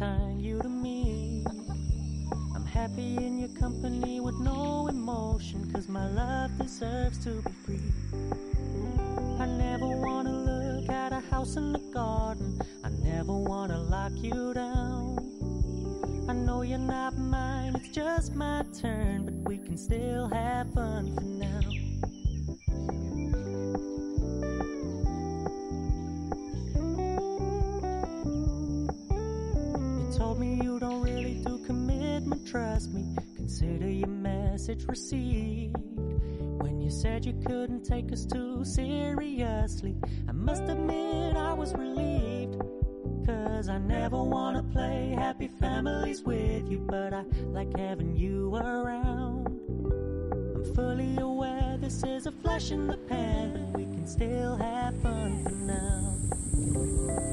tying you to me. I'm happy in your company with no emotion, 'cause my love deserves to be free. I never wanna look at a house in the garden, I never wanna lock you down. I know you're not mine, it's just my turn, but we can still have fun for now. You told me you don't really do commitment, trust me, consider your message received. When you said you couldn't take us too seriously, I must admit I was relieved. 'Cause I never wanna play happy families with you, but I like having you around. I'm fully aware this is a flash in the pan, but we can still have fun for now.